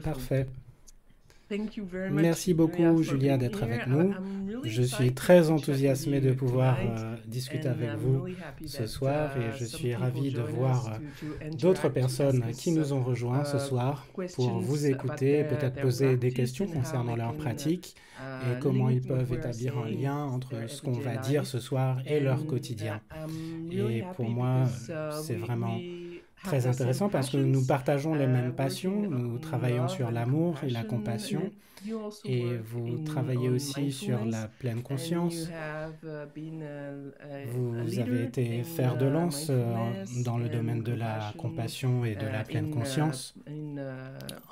Parfait. Thank you very much, Merci Julia, beaucoup, for Julia, being d'être avec here. nous. I'm really Je suis excited très to chat with enthousiasmé de you pouvoir tonight, discuter and avec I'm vous really happy ce that soir et je some suis people ravi de join us voir to d'autres interact, to ask personnes qui us nous ont rejoints ce soir pour vous questions about écouter et peut-être their poser des practice questions and how concernant they leur can pratique et comment link ils what peuvent we're établir un saying lien with entre their ce qu'on everyday va dire life. ce soir et leur And quotidien. I'm really Et pour happy moi, because c'est vraiment we have très the same intéressant parce que nous passions, partageons les mêmes working passions, nous on travaillons love sur and l'amour et la compassion, compassion, and you also et work vous in travaillez on aussi sur mindfulness, la pleine and you conscience. have been a Vous avez leader été in fer de lance mindfulness dans le and domaine de la compassion compassion et de la pleine conscience in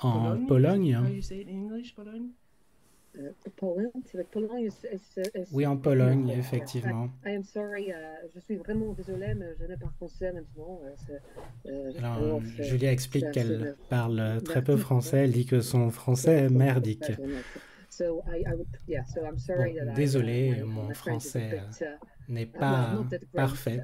en Pologne. Pologne. How you say it in English, Pologne? Poland, Oui, en Pologne, effectivement. I am sorry, je suis vraiment désolée, mais je n'ai pas français maintenant. Alors, Julia explique qu'elle c'est parle très peu merdique. français. Elle dit que son français est merdique. Bon, désolé, mon français n'est pas parfait,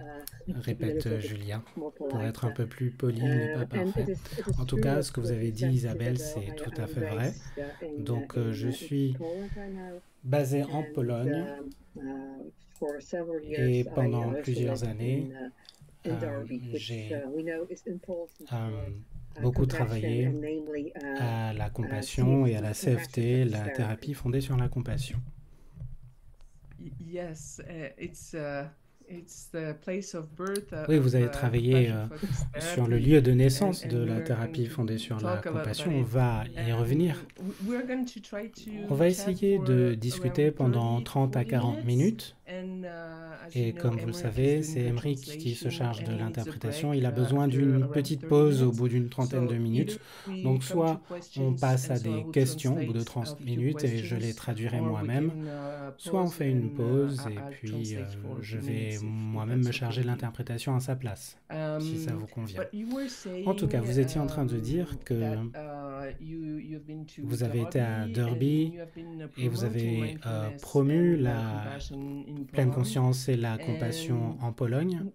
répète Julia. Pour être un peu plus poli, il n'est pas parfait. En tout cas, ce que vous avez dit, Isabelle, c'est tout à fait vrai. Donc, je suis basée en Pologne et pendant plusieurs années, j'ai beaucoup travaillé à la compassion et à la CFT, la thérapie fondée sur la compassion. Yes, it's the place of birth. Oui, vous avez travaillé sur le lieu de naissance de la thérapie fondée sur la compassion. On va y revenir. On va essayer de discuter pendant 30 à 40 minutes. Et comme vous le savez, c'est Emeric qui se charge de l'interprétation. Il a besoin d'une petite pause au bout d'une trentaine de minutes. Donc soit on passe à des questions au bout de 30 minutes et je les traduirai moi-même, soit on fait une pause et puis je vais moi-même me charger de l'interprétation à sa place, si ça vous convient. En tout cas, vous étiez en train de dire que vous avez été à Derby et vous avez promu la pleine conscience et la compassion en Pologne.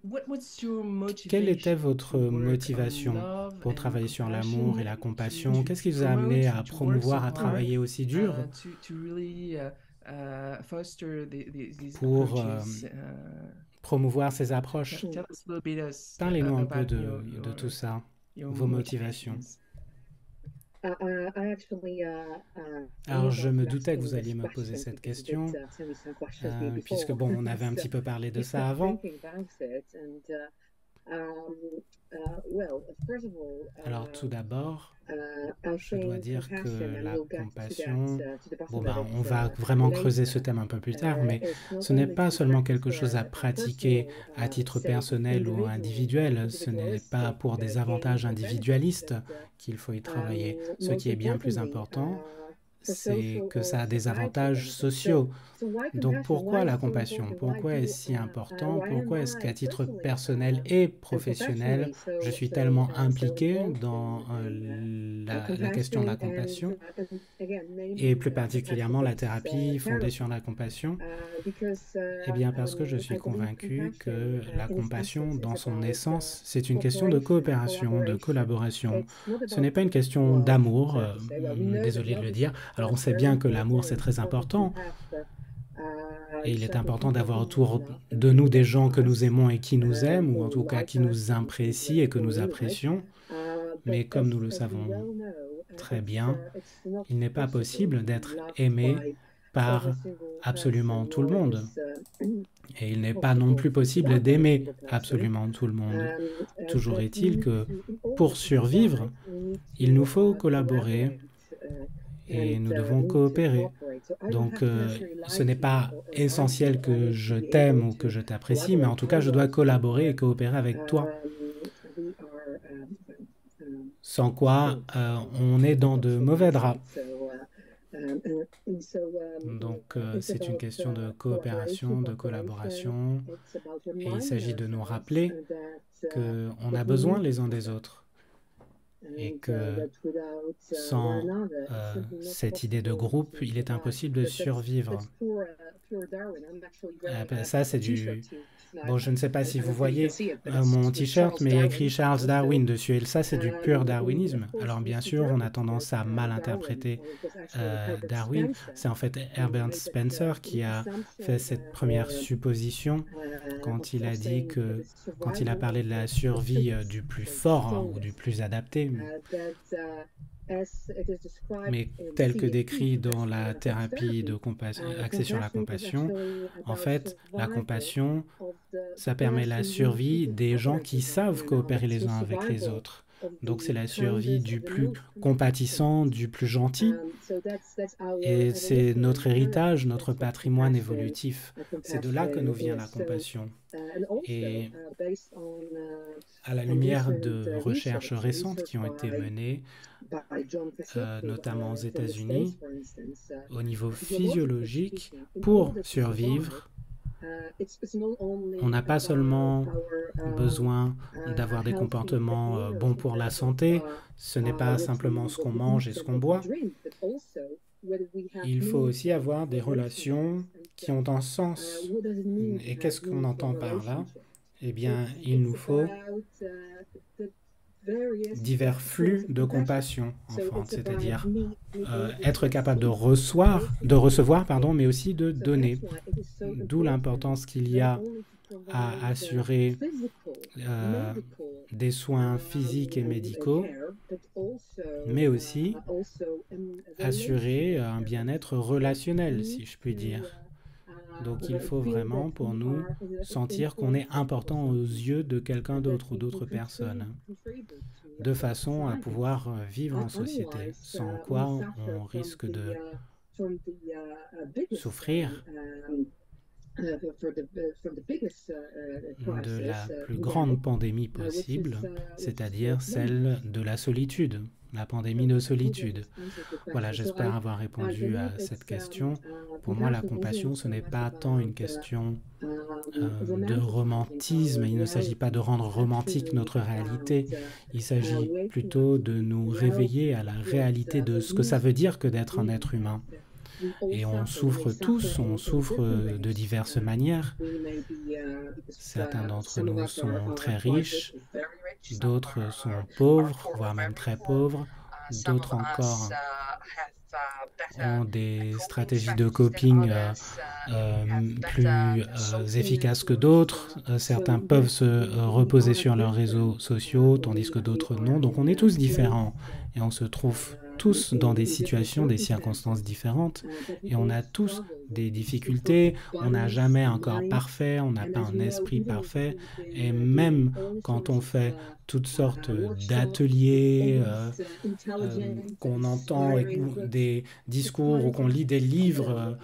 Quelle était votre motivation pour travailler sur l'amour et la compassion? Qu'est-ce qui vous a amené à promouvoir, à travailler aussi dur pour promouvoir ces approches? Parlez-nous un peu de tout ça, vos motivations. Alors, je me doutais que vous alliez me poser cette question, puisque bon, on avait un petit peu parlé de ça avant. Alors, tout d'abord, je dois dire que la compassion, bon ben, on va vraiment creuser ce thème un peu plus tard, mais ce n'est pas seulement quelque chose à pratiquer à titre personnel ou individuel, ce n'est pas pour des avantages individualistes qu'il faut y travailler. Ce qui est bien plus important, c'est que ça a des avantages sociaux. Donc pourquoi la compassion? Pourquoi est-ce si important? Pourquoi est-ce qu'à titre personnel et professionnel, je suis tellement impliqué dans la question de la compassion et plus particulièrement la thérapie fondée sur la compassion? Eh bien parce que je suis convaincu que la compassion, dans son essence, c'est une question de coopération, de collaboration. Ce n'est pas une question d'amour, désolé de le dire. Alors on sait bien que l'amour c'est très important. Et il est important d'avoir autour de nous des gens que nous aimons et qui nous aiment, ou en tout cas qui nous apprécient et que nous apprécions. Mais comme nous le savons très bien, il n'est pas possible d'être aimé par absolument tout le monde. Et il n'est pas non plus possible d'aimer absolument tout le monde. Toujours est-il que pour survivre, il nous faut collaborer et nous devons coopérer. Donc, ce n'est pas essentiel que je t'aime ou que je t'apprécie, mais en tout cas, je dois collaborer et coopérer avec toi. Sans quoi, on est dans de mauvais draps. Donc, c'est une question de coopération, de collaboration, et il s'agit de nous rappeler qu'on a besoin les uns des autres. et que sans cette idée de groupe, il est impossible de survivre. Ça, c'est du... Bon, je ne sais pas si vous voyez mon t-shirt, mais il y a écrit Charles Darwin dessus. Et ça, c'est du pur darwinisme. Alors, bien sûr, on a tendance à mal interpréter Darwin. C'est en fait Herbert Spencer qui a fait cette première supposition quand il a dit que, quand il a parlé de la survie du plus fort ou du plus adapté, mais tel que décrit dans la thérapie de axée sur la compassion, en fait, la compassion, ça permet la survie des gens qui savent coopérer les uns avec les autres. Donc c'est la survie du plus compatissant, du plus gentil. Et c'est notre héritage, notre patrimoine évolutif. C'est de là que nous vient la compassion. Et à la lumière de recherches récentes qui ont été menées, notamment aux États-Unis, au niveau physiologique, pour survivre, on n'a pas seulement besoin d'avoir des comportements bons pour la santé, ce n'est pas simplement ce qu'on mange et ce qu'on boit. Il faut aussi avoir des relations qui ont un sens. Et qu'est-ce qu'on entend par là? Eh bien, il nous faut divers flux de compassion en France, c'est-à-dire être capable de recevoir, mais aussi de donner. D'où l'importance qu'il y a à assurer des soins physiques et médicaux, mais aussi assurer un bien-être relationnel, si je puis dire. Donc il faut vraiment, pour nous, sentir qu'on est important aux yeux de quelqu'un d'autre ou d'autres personnes, de façon à pouvoir vivre en société, sans quoi on risque de souffrir de la plus grande pandémie possible, c'est-à-dire celle de la solitude, la pandémie de solitude. Voilà, j'espère avoir répondu à cette question. Pour moi, la compassion, ce n'est pas tant une question de romantisme. Il ne s'agit pas de rendre romantique notre réalité. Il s'agit plutôt de nous réveiller à la réalité de ce que ça veut dire que d'être un être humain. Et on souffre tous, on souffre de diverses manières. Certains d'entre nous sont très riches, d'autres sont pauvres, voire même très pauvres. D'autres encore ont des stratégies de coping plus efficaces que d'autres. Certains peuvent se reposer sur leurs réseaux sociaux, tandis que d'autres non. Donc on est tous différents et on se trouve tous dans des situations, des circonstances différentes et on a tous des difficultés. On n'a jamais un corps parfait, on n'a pas un esprit parfait et même quand on fait toutes sortes d'ateliers, qu'on entend des discours ou qu'on lit des livres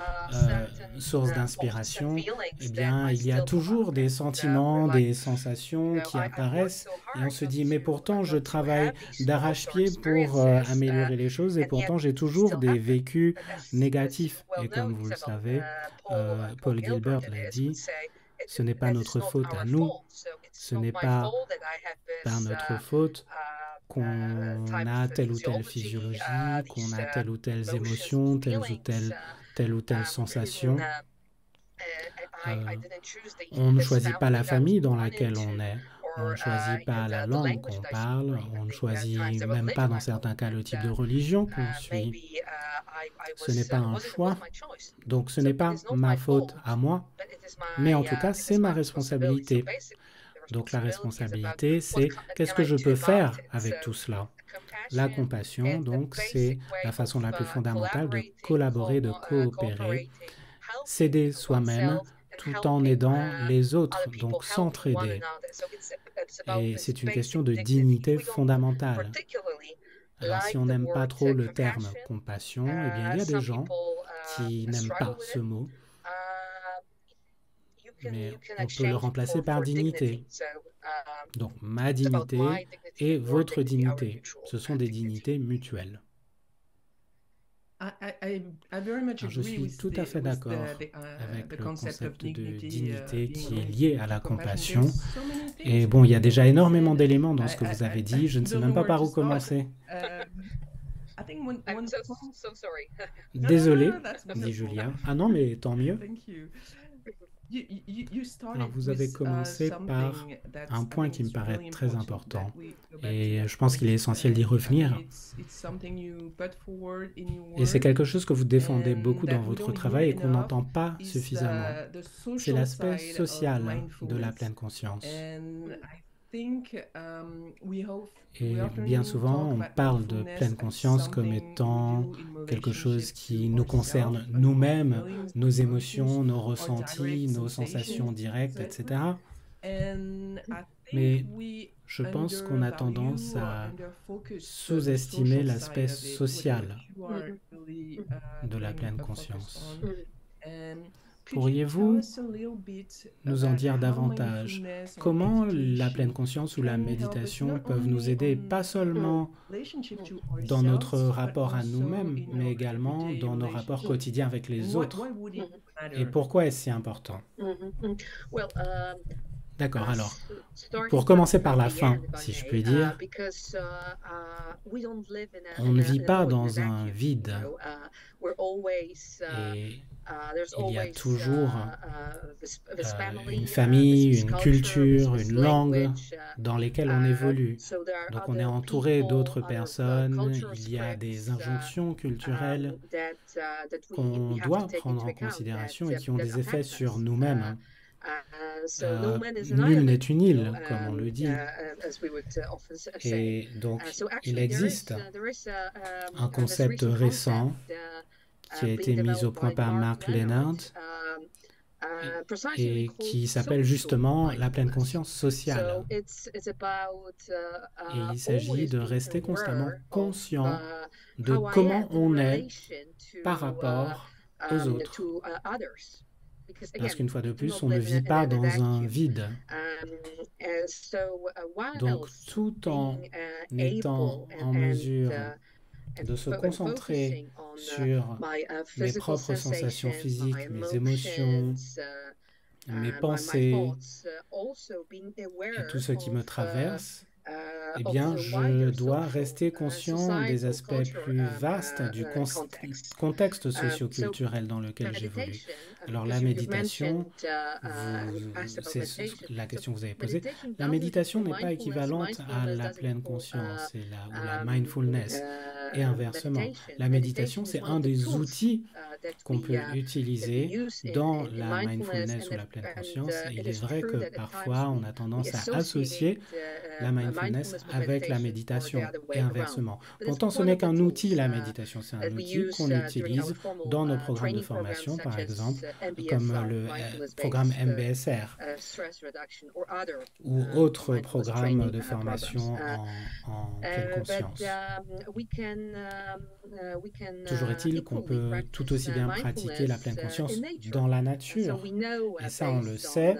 sources d'inspiration, eh bien, il y a toujours des sentiments, des sensations qui apparaissent et on se dit, mais pourtant, je travaille d'arrache-pied pour améliorer les choses et pourtant, j'ai toujours des vécus négatifs. Et comme vous le savez, Paul Gilbert l'a dit, ce n'est pas notre faute à nous, ce n'est pas par notre faute qu'on a telle ou telle physiologie, qu'on a telle ou telle émotion, telle ou telle sensation. On ne choisit pas la famille dans laquelle on est, on ne choisit pas la langue qu'on parle, on ne choisit même pas dans certains cas le type de religion qu'on suit. Ce n'est pas un choix, donc ce n'est pas ma faute à moi, mais en tout cas c'est ma responsabilité. Donc la responsabilité, c'est qu'est-ce que je peux faire avec tout cela? La compassion, donc, c'est la façon la plus fondamentale de collaborer, de coopérer, s'aider soi-même tout en aidant les autres, donc s'entraider. Et c'est une question de dignité fondamentale. Alors si on n'aime pas trop le terme compassion, eh bien il y a des gens qui n'aiment pas ce mot, mais on peut le remplacer par dignité. Donc ma dignité et votre dignité, ce sont des dignités mutuelles. Alors, je suis tout à fait d'accord avec le concept de dignité qui est lié à la compassion. Et bon, il y a déjà énormément d'éléments dans ce que vous avez dit. Je ne sais même pas par où commencer. I'm so sorry. Désolé, dit Julia. Ah non, mais tant mieux. Alors, vous avez commencé par un point qui me paraît très important. Et je pense qu'il est essentiel d'y revenir. Et c'est quelque chose que vous défendez beaucoup dans votre travail et qu'on n'entend pas suffisamment. C'est l'aspect social de la pleine conscience. Et bien souvent, on parle de pleine conscience comme étant quelque chose qui nous concerne nous-mêmes, nos émotions, nos ressentis, nos sensations directes, etc. Mais je pense qu'on a tendance à sous-estimer l'aspect social de la pleine conscience. Pourriez-vous nous en dire davantage? Comment la pleine conscience ou la méditation peuvent nous aider, pas seulement dans notre rapport à nous-mêmes, mais également dans nos rapports quotidiens avec les autres? Et pourquoi est-ce si important? D'accord, alors, pour commencer par la fin, si je puis dire, on ne vit pas dans un vide. Et il y a toujours une famille, une culture, une langue dans lesquelles on évolue. Donc on est entouré d'autres personnes, il y a des injonctions culturelles qu'on doit prendre en considération et qui ont des effets sur nous-mêmes. Nul n'est une île, comme on le dit. Et donc, il existe un concept récent qui a été mis au point par Mark Leonard et qui s'appelle justement la pleine conscience sociale. Et il s'agit de rester constamment conscient de comment on est par rapport aux autres. Parce qu'une fois de plus, on ne vit pas dans un vide. Donc, tout en étant en mesure de se concentrer sur mes propres sensations physiques, mes émotions, mes pensées et tout ce qui me traverse, eh bien, je dois rester conscient des aspects plus vastes du contexte socio-culturel dans lequel j'évolue. Alors, la méditation, c'est la question que vous avez posée, la méditation n'est pas équivalente à la pleine conscience ou la mindfulness. Et inversement, la méditation, c'est un des outils qu'on peut utiliser dans la mindfulness ou la pleine conscience. Et il est vrai que parfois, on a tendance à associer la mindfulness avec la méditation et inversement. Pourtant, ce n'est qu'un outil, la méditation. C'est un outil qu'on utilise dans nos programmes de formation, par exemple, comme le programme MBSR ou autres programmes de formation en pleine conscience. Toujours est-il qu'on peut tout aussi bien pratiquer la pleine conscience dans la nature. Et ça, on le sait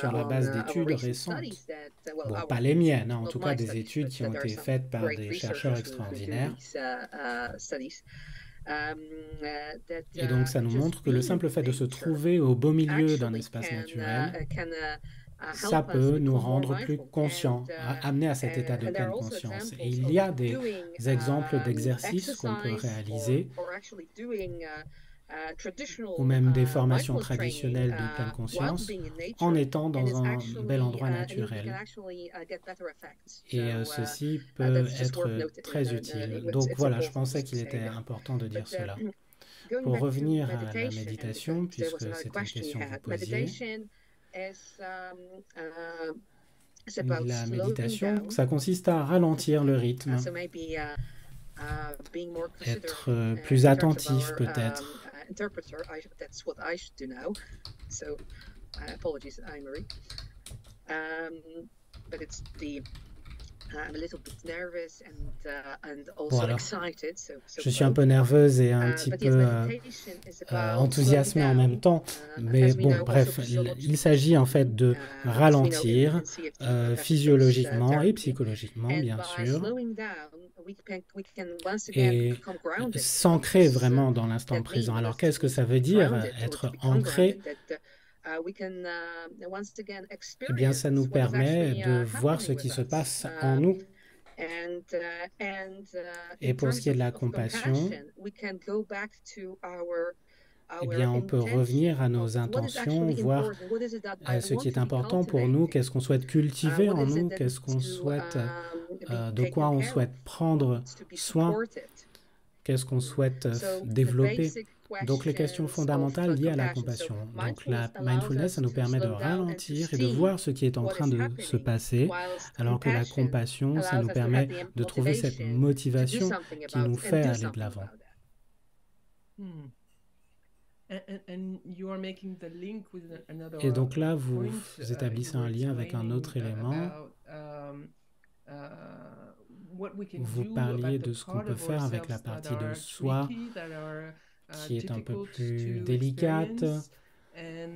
sur la base d'études récentes. Bon, pas les miennes, hein, en tout cas des études qui ont été faites par des chercheurs extraordinaires. Et donc, ça nous montre que le simple fait de se trouver au beau milieu d'un espace naturel, ça peut nous rendre plus conscients, amener à cet état de pleine conscience. Et il y a des exemples d'exercices qu'on peut réaliser, ou même des formations traditionnelles de pleine conscience, en étant dans un bel endroit naturel. Et ceci peut être très utile. Donc voilà, je pensais qu'il était important de dire cela. Pour revenir à la méditation, puisque c'est une question que vous posiez, la méditation, ça consiste à ralentir le rythme, être plus attentif peut-être. Bon, alors, je suis un peu nerveuse et un petit peu enthousiasmée en même temps, mais bon, bref, il s'agit en fait de ralentir physiologiquement et psychologiquement, bien sûr, et s'ancrer vraiment dans l'instant présent. Alors, qu'est-ce que ça veut dire, être ancré? Eh bien, ça nous permet de voir ce qui se passe en nous. Et pour ce qui est de la compassion, eh bien, on peut revenir à nos intentions, voir ce qui est important pour nous, qu'est-ce qu'on souhaite cultiver en nous, qu'est-ce qu'on souhaite, de quoi on souhaite prendre soin, qu'est-ce qu'on souhaite développer. Donc, les questions fondamentales liées à la compassion. Donc, la mindfulness, ça nous permet de ralentir et de voir ce qui est en train de se passer, alors que la compassion, ça nous permet de trouver cette motivation qui nous fait aller de l'avant. Et donc là, vous établissez un lien avec un autre élément. Vous parliez de ce qu'on peut faire avec la partie de soi qui est un peu plus délicate. Et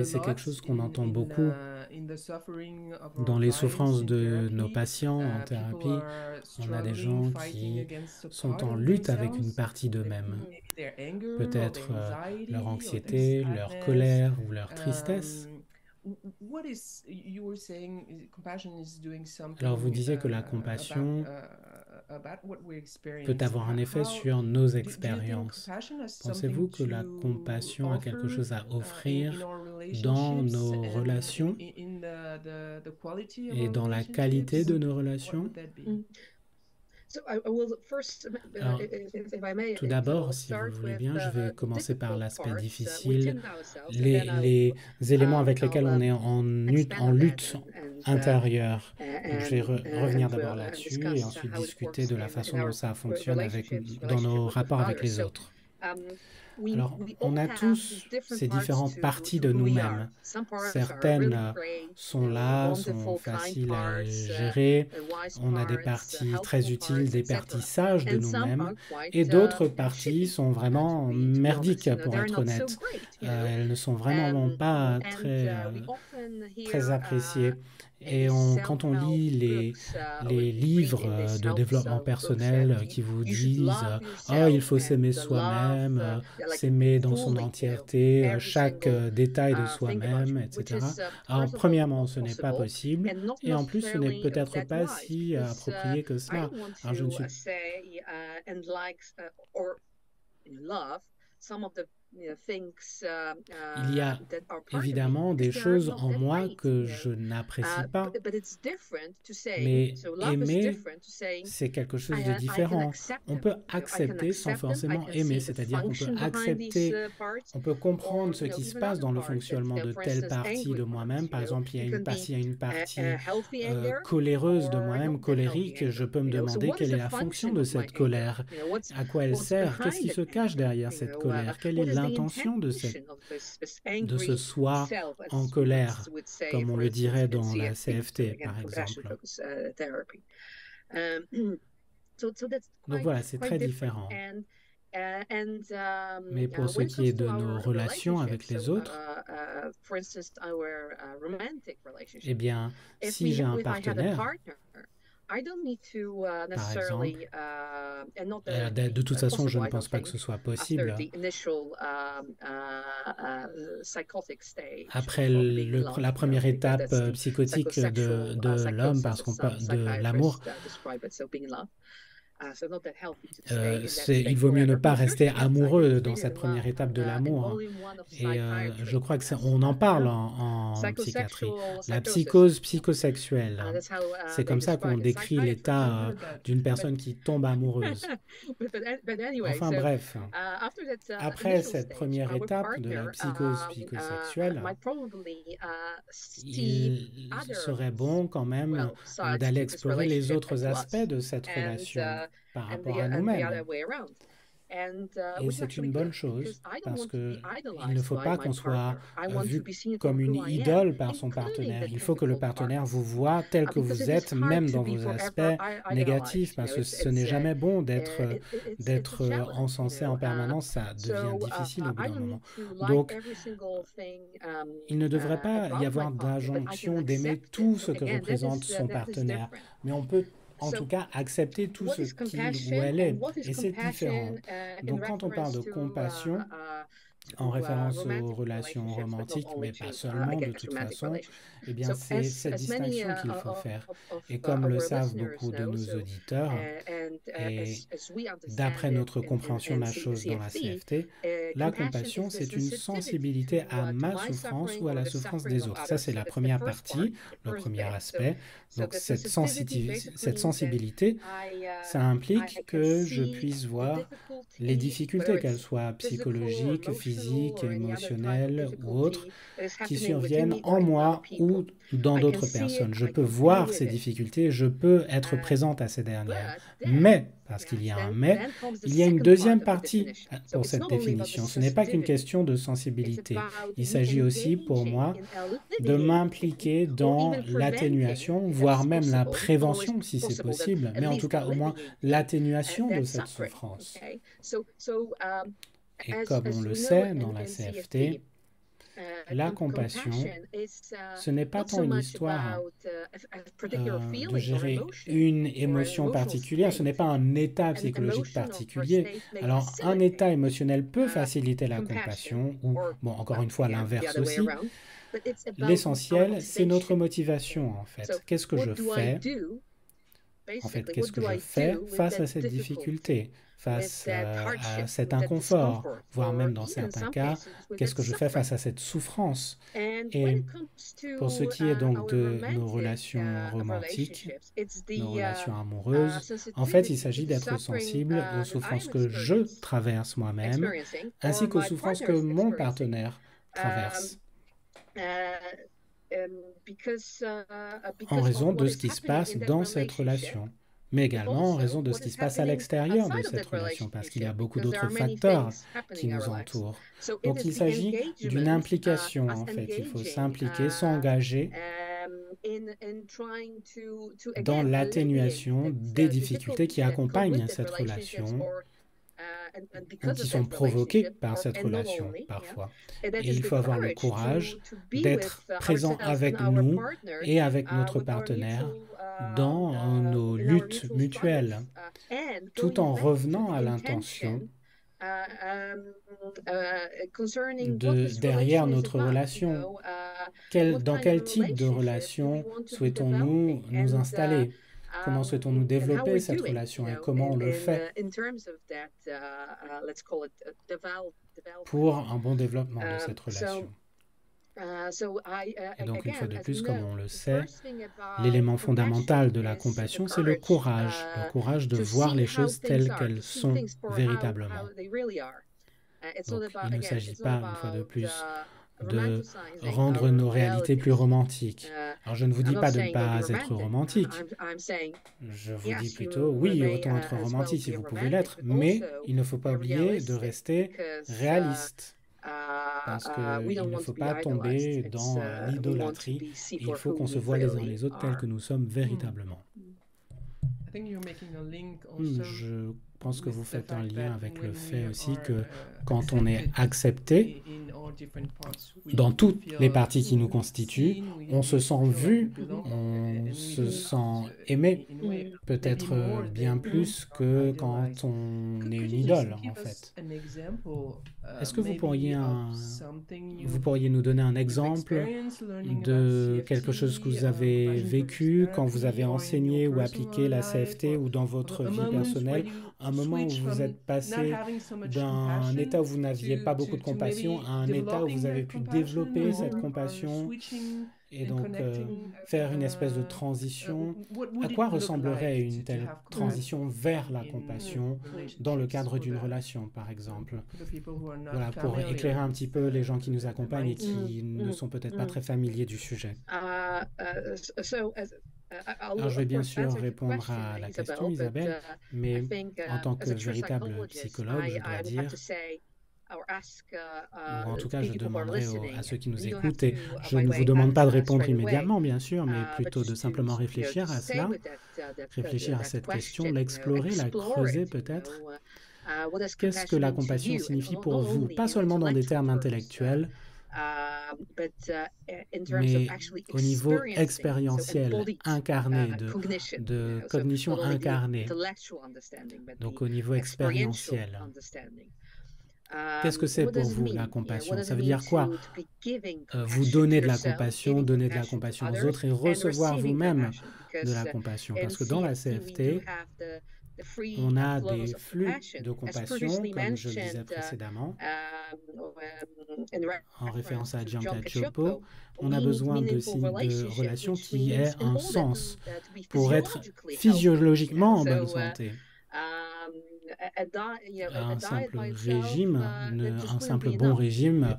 c'est quelque chose qu'on entend beaucoup dans les souffrances de nos patients en thérapie. On a des gens qui sont en lutte avec une partie d'eux-mêmes. Peut-être leur anxiété, leur colère ou leur tristesse. Alors vous disiez que la compassion peut avoir un effet sur nos expériences. Pensez-vous que la compassion a quelque chose à offrir dans nos relations et dans la qualité de nos relations? Alors, tout d'abord, si vous le voulez bien, je vais commencer par l'aspect difficile, les éléments avec lesquels on est en lutte intérieure. Donc, je vais revenir d'abord là-dessus et ensuite discuter de la façon dont ça fonctionne dans nos rapports avec les autres. Alors, on a tous ces différentes parties de nous-mêmes. Certaines sont là, sont faciles à gérer. On a des parties très utiles, des parties sages de nous-mêmes. Et d'autres parties sont vraiment merdiques, pour être honnête. Elles ne sont vraiment pas très appréciées. Et quand on lit les livres de développement personnel qui vous disent « Oh, il faut s'aimer soi-même, s'aimer dans son entièreté, chaque détail de soi-même, etc. » Alors, premièrement, ce n'est pas possible. Et en plus, ce n'est peut-être pas si approprié que cela. Alors, je ne suis il y a évidemment des choses en moi que je n'apprécie pas, mais aimer, c'est quelque chose de différent. On peut accepter sans forcément aimer, c'est-à-dire qu'on peut accepter, on peut comprendre ce qui se passe dans le fonctionnement de telle partie de moi-même. Par exemple, s'il y a une partie coléreuse de moi-même, colérique, je peux me demander quelle est la fonction de cette colère, à quoi elle sert, qu'est-ce qui se cache derrière cette colère, quelle est l'intention de ce soi en colère, comme on le dirait dans la CFT, par exemple. Donc voilà, c'est très différent. Mais pour ce qui est de nos relations avec les autres, eh bien, si j'ai un partenaire, par exemple, de toute façon, je ne pense pas que ce soit possible. Après la première étape psychotique de l'homme, parce qu'on parle de l'amour, il vaut mieux ne pas rester amoureux dans cette première étape de l'amour. Et je crois qu'on en parle en psychiatrie. La psychose psychosexuelle, c'est comme ça qu'on décrit l'état d'une personne qui tombe amoureuse. Enfin bref, après cette première étape de la psychose psychosexuelle, il serait bon quand même d'aller explorer les autres aspects de cette relation par rapport à nous-mêmes. Et c'est une bonne chose parce qu'il ne faut pas qu'on soit vu comme une idole par son partenaire. Il faut que le partenaire vous voie tel que vous êtes, même dans vos aspects négatifs, parce que ce n'est jamais bon d'être encensé en permanence. Ça devient difficile au bout d'un moment. Donc, il ne devrait pas y avoir d'injonction d'aimer tout ce que représente son partenaire, mais on peut en tout cas accepter tout ce qu'il ou elle est, et c'est différent. Donc quand on parle de compassion, en référence aux relations romantiques, mais pas seulement de toute façon, eh bien c'est cette distinction qu'il faut faire. Et comme le savent beaucoup de nos auditeurs, et d'après notre compréhension de la chose dans la CFT, la compassion, c'est une sensibilité à ma souffrance ou à la souffrance des autres. Ça, c'est la première partie, le premier aspect. Donc cette sensibilité, ça implique que je puisse voir les difficultés, qu'elles soient psychologiques, physiques, émotionnelles ou autres, qui surviennent en moi ou dans d'autres personnes. Je peux voir ces difficultés, je peux être présente à ces dernières. Mais, parce qu'il y a un mais, il y a une deuxième partie pour cette définition. Ce n'est pas qu'une question de sensibilité. Il s'agit aussi, pour moi, de m'impliquer dans l'atténuation, voire même la prévention, si c'est possible, mais en tout cas, au moins, l'atténuation de cette souffrance. Et comme on le sait dans la CFT, la compassion, ce n'est pas tant une histoire de gérer une émotion particulière, ce n'est pas un état psychologique particulier. Alors, un état émotionnel peut faciliter la compassion, ou, bon, encore une fois, l'inverse aussi. L'essentiel, c'est notre motivation, en fait. Qu'est-ce que je fais? En fait, qu'est-ce que je fais face à cette difficulté, face à cet inconfort, voire même dans certains cas, qu'est-ce que je fais face à cette souffrance? Et pour ce qui est donc de nos relations romantiques, nos relations amoureuses, en fait, il s'agit d'être sensible aux souffrances que je traverse moi-même, ainsi qu'aux souffrances que mon partenaire traverse. En raison de ce qui se passe dans cette relation, mais également en raison de ce qui se passe à l'extérieur de cette relation, parce qu'il y a beaucoup d'autres facteurs qui nous entourent. Donc il s'agit d'une implication, en fait. Il faut s'impliquer, s'engager dans l'atténuation des difficultés qui accompagnent cette relation, ou qui sont provoquées par cette relation parfois. Et il faut avoir le courage d'être présent avec nous et avec notre partenaire dans nos luttes mutuelles, tout en revenant à l'intention derrière notre relation. Dans quel type de relation souhaitons-nous nous installer? Comment souhaitons-nous développer cette relation et comment on le fait pour un bon développement de cette relation? Et donc, une fois de plus, comme on le sait, l'élément fondamental de la compassion, c'est le courage de voir les choses telles qu'elles sont véritablement. Donc, il ne s'agit pas, une fois de plus, de rendre nos réalités plus romantiques. Alors, je ne vous dis pas de ne pas être romantique. Je vous dis plutôt, oui, autant être romantique si vous pouvez l'être, mais il ne faut pas oublier de rester réaliste. Parce qu'il ne faut pas tomber dans l'idolâtrie. Il faut qu'on se voit les uns les autres tels que nous sommes véritablement. Je pense que vous faites un lien avec le fait aussi que quand on est accepté dans toutes les parties qui nous constituent, on se sent vu, on se sent aimé, peut-être bien plus que quand on est une idole, en fait. Est-ce que vous pourriez nous donner un exemple de quelque chose que vous avez vécu quand vous avez enseigné ou appliqué la CFT ou dans votre vie personnelle, un moment où vous êtes passé d'un état où vous n'aviez pas beaucoup de compassion à un état où vous avez pu développer cette compassion et donc faire une espèce de transition? À quoi ressemblerait une telle transition vers la compassion dans le cadre d'une relation, par exemple? Voilà, pour éclairer un petit peu les gens qui nous accompagnent et qui ne sont peut-être pas très familiers du sujet. Alors, je vais bien sûr répondre à la question, Isabelle, mais en tant que véritable psychologue, je dois dire, ou en tout cas, je demanderai à ceux qui nous écoutent, et je ne vous demande pas de répondre immédiatement, bien sûr, mais plutôt de simplement réfléchir à cela, réfléchir à cette question, l'explorer, la creuser peut-être. Qu'est-ce que la compassion signifie pour vous? Pas seulement dans des termes intellectuels, mais au niveau expérientiel, incarné, de cognition incarnée, donc au niveau expérientiel. Qu'est-ce que c'est pour vous, la compassion? Ça veut dire quoi? Vous donner de la compassion aux autres et recevoir vous-même de la compassion. Parce que dans la CFT, on a des flux de compassion, comme je le disais précédemment, en référence à Gianca Cioppo. On a besoin de relations qui aient un sens pour être physiologiquement en bonne santé. Un simple régime, un simple bon régime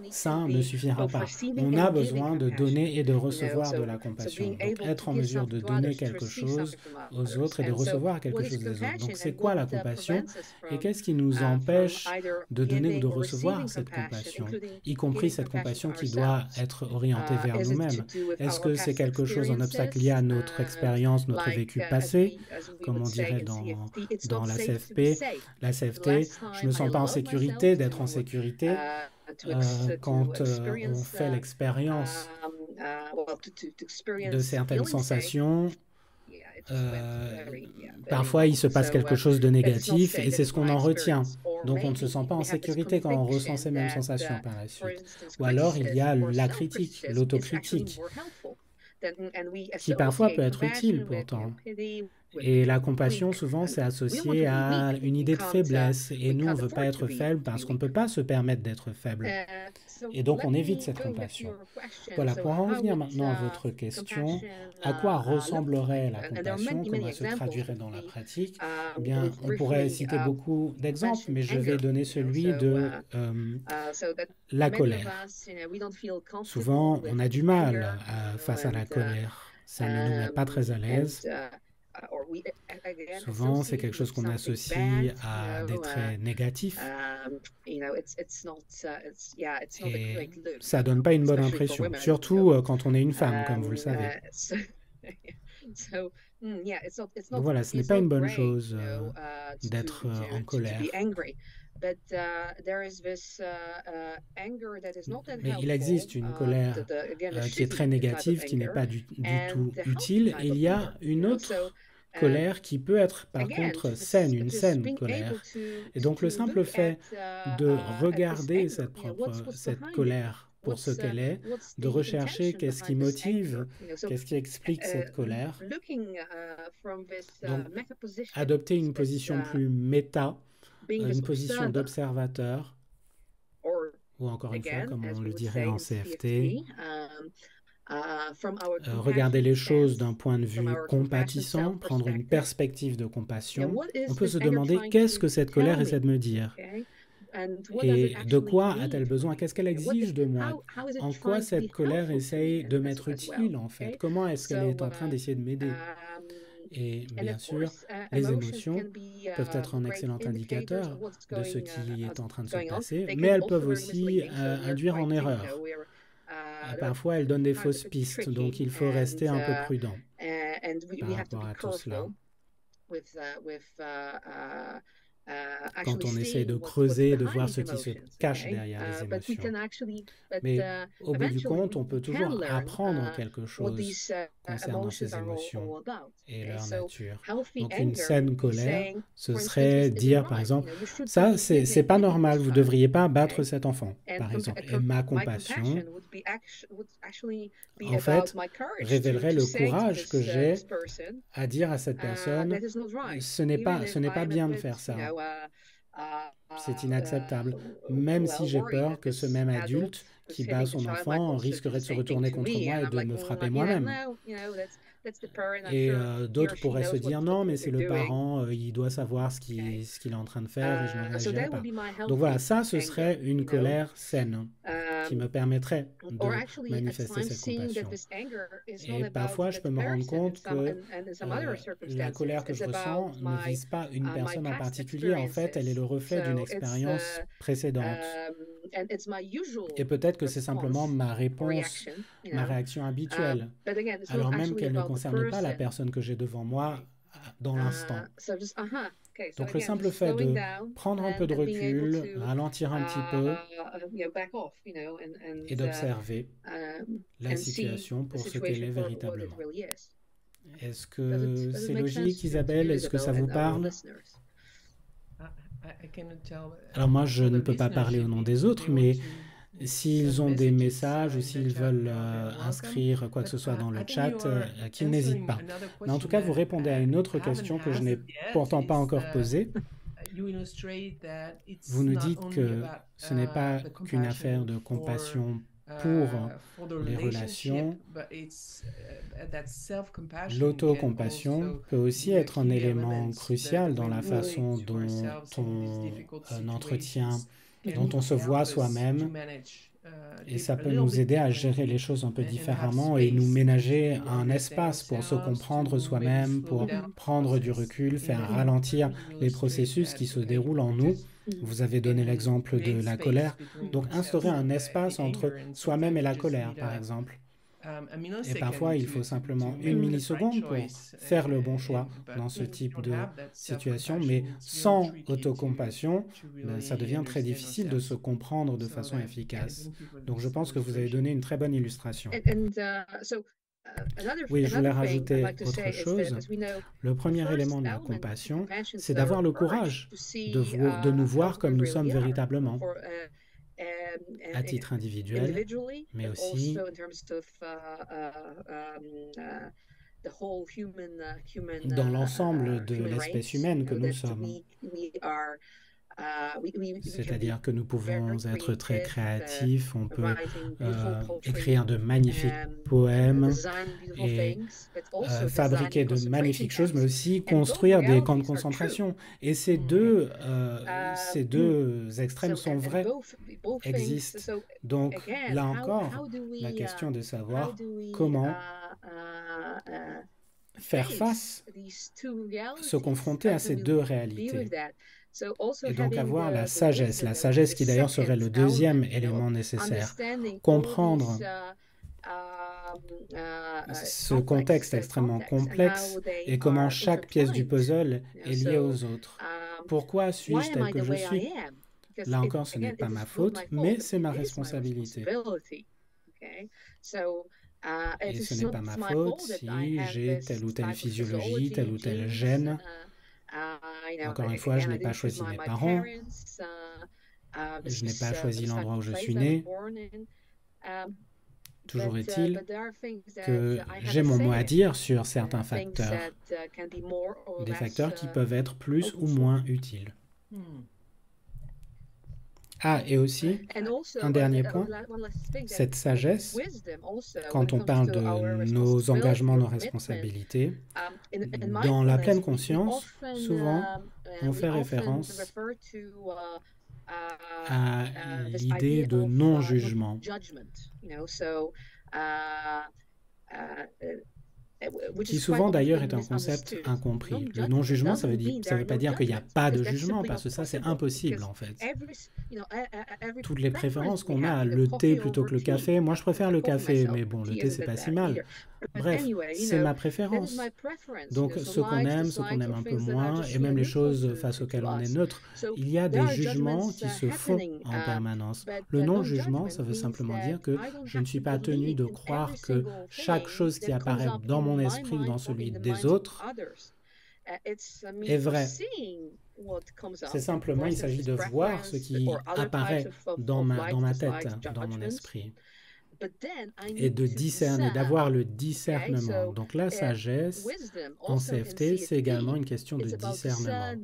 sain ne suffira pas. On a besoin de donner et de recevoir de la compassion. Donc, être en mesure de donner quelque chose aux autres et de recevoir quelque chose des autres. Donc, c'est quoi la compassion et qu'est-ce qui nous empêche de donner ou de recevoir cette compassion, y compris cette compassion qui doit être orientée vers nous-mêmes? Est-ce que c'est quelque chose, un obstacle lié à notre expérience, notre vécu passé, comme on dirait dans la CFP? La CFT, je ne me sens pas en sécurité d'être en sécurité quand on fait l'expérience de certaines sensations. Parfois, il se passe quelque chose de négatif et c'est ce qu'on en retient. Donc, on ne se sent pas en sécurité quand on ressent ces mêmes sensations par la suite. Ou alors, il y a la critique, l'autocritique, qui parfois peut être utile pourtant. Et la compassion, souvent, c'est associé à une idée de faiblesse. Et nous, on ne veut pas être faible parce qu'on ne peut pas se permettre d'être faible. Et donc, on évite cette compassion. Voilà, pour en revenir maintenant à votre question, à quoi ressemblerait la compassion? Comment elle se traduirait dans la pratique? Eh bien, on pourrait citer beaucoup d'exemples, mais je vais donner celui de la colère. Souvent, on a du mal face à la colère. Ça ne nous met pas très à l'aise. Souvent, c'est quelque chose qu'on associe à des traits négatifs. Et ça donne pas une bonne impression, surtout quand on est une femme, comme vous le savez. Donc voilà, ce n'est pas une bonne chose d'être en colère. Mais il existe une colère qui est très négative, qui n'est pas du tout utile. Et il y a une autre colère qui peut être par contre saine, une saine colère. Et donc le simple fait de regarder cette colère pour ce qu'elle est, de rechercher qu'est-ce qui motive, qu'est-ce qui explique cette colère. Donc adopter une position plus méta, une position d'observateur, ou encore une fois, comme on le dirait en CFT, regarder les choses d'un point de vue compatissant, prendre une perspective de compassion. On peut se demander qu'est-ce que cette colère essaie de me dire? Et de quoi a-t-elle besoin? Qu'est-ce qu'elle exige de moi? En quoi cette colère essaye de m'être utile, en fait? Comment est-ce qu'elle est en train d'essayer de m'aider? Et bien sûr, les émotions peuvent être un excellent indicateur de ce qui est en train de se passer, mais elles peuvent aussi induire en erreur. Parfois, elles donnent des fausses pistes, donc il faut rester un peu prudent par rapport à tout cela. Quand on essaie de creuser, de voir ce qui se cache derrière les émotions. Mais au bout du compte, on peut toujours apprendre quelque chose concernant ces émotions et leur nature. Donc une saine colère, ce serait dire par exemple, ça c'est pas normal, vous devriez pas battre cet enfant, par exemple. Et ma compassion, en fait, révélerait le courage que j'ai à dire à cette personne, ce n'est pas bien de faire ça. C'est inacceptable, même si j'ai peur que ce même adulte qui bat son enfant risquerait de se retourner contre moi et de me frapper moi-même. Et d'autres pourraient se dire non, mais c'est le parent, il doit savoir ce qu'il est en train de faire et je ne réagirai pas. Donc voilà, ça, ce serait une colère saine. qui me permettrait de manifester cette compassion. Et parfois, je peux me rendre compte que la colère que je ressens ne vise pas une personne en particulier. En fait, elle est le reflet d'une expérience précédente. Et peut-être que c'est simplement ma réponse, ma réaction habituelle, alors même qu'elle ne concerne pas la personne que j'ai devant moi dans l'instant. Donc le simple fait de prendre un peu de recul, ralentir un petit peu et d'observer la situation pour ce qu'elle est véritablement. Est-ce que c'est logique, Isabelle? Est-ce que ça vous parle? Alors moi, je ne peux pas parler au nom des autres, mais s'ils ont des messages ou s'ils veulent inscrire quoi que ce soit dans le chat, qu'ils n'hésitent pas. Mais en tout cas, vous répondez à une autre question que je n'ai pourtant pas encore posée. Vous nous dites que ce n'est pas qu'une affaire de compassion pour les relations. L'autocompassion peut aussi être un élément crucial dans la façon dont on entretient, dont on se voit soi-même. Et ça peut nous aider à gérer les choses un peu différemment et nous ménager un espace pour se comprendre soi-même, pour prendre du recul, faire ralentir les processus qui se déroulent en nous. Vous avez donné l'exemple de la colère. Donc, instaurer un espace entre soi-même et la colère, par exemple. Et parfois, il faut simplement une milliseconde pour faire le bon choix dans ce type de situation, mais sans autocompassion, ça devient très difficile de se comprendre de façon efficace. Donc je pense que vous avez donné une très bonne illustration. Oui, je voulais rajouter autre chose. Le premier élément de la compassion, c'est d'avoir le courage de nous voir comme nous sommes véritablement, à titre individuel, mais aussi dans l'ensemble de l'espèce humaine que nous sommes. C'est-à-dire que nous pouvons être très créatifs, on peut écrire de magnifiques poèmes et fabriquer de magnifiques choses, mais aussi construire des camps de concentration. Et ces deux extrêmes sont vrais, existent. Donc là encore, la question de savoir comment faire face, se confronter à ces deux réalités. Et donc avoir la sagesse qui d'ailleurs serait le deuxième élément nécessaire. Comprendre ce contexte extrêmement complexe et comment chaque pièce du puzzle est liée aux autres. Pourquoi suis-je tel que je suis? Là encore, ce n'est pas ma faute, mais c'est ma responsabilité. Et ce n'est pas ma faute si j'ai telle ou telle physiologie, tel ou tel gène. Encore une fois, je n'ai pas choisi mes parents, je n'ai pas choisi l'endroit où je suis né. Toujours est-il que j'ai mon mot à dire sur certains facteurs, des facteurs qui peuvent être plus ou moins utiles. Ah, et aussi, un dernier point, cette sagesse, quand on parle de nos engagements, nos responsabilités, dans la pleine conscience, souvent, on fait référence à l'idée de non-jugement. Qui souvent d'ailleurs est un concept incompris. Le non-jugement, ça veut pas dire qu'il n'y a pas de jugement, parce que ça c'est impossible en fait. Toutes les préférences qu'on a, le thé plutôt que le café, moi je préfère le café, mais bon, le thé c'est pas si mal. Bref, c'est ma préférence. Donc ce qu'on aime un peu moins, et même les choses face auxquelles on est neutre, il y a des jugements qui se font en permanence. Le non-jugement, ça veut simplement dire que je ne suis pas tenu de croire que chaque chose qui apparaît dans mon esprit ou dans celui des autres est vrai. C'est simplement, il s'agit de voir ce qui apparaît dans ma tête, dans mon esprit. Et de discerner, d'avoir le discernement. Donc la sagesse en CFT, c'est également une question de discernement.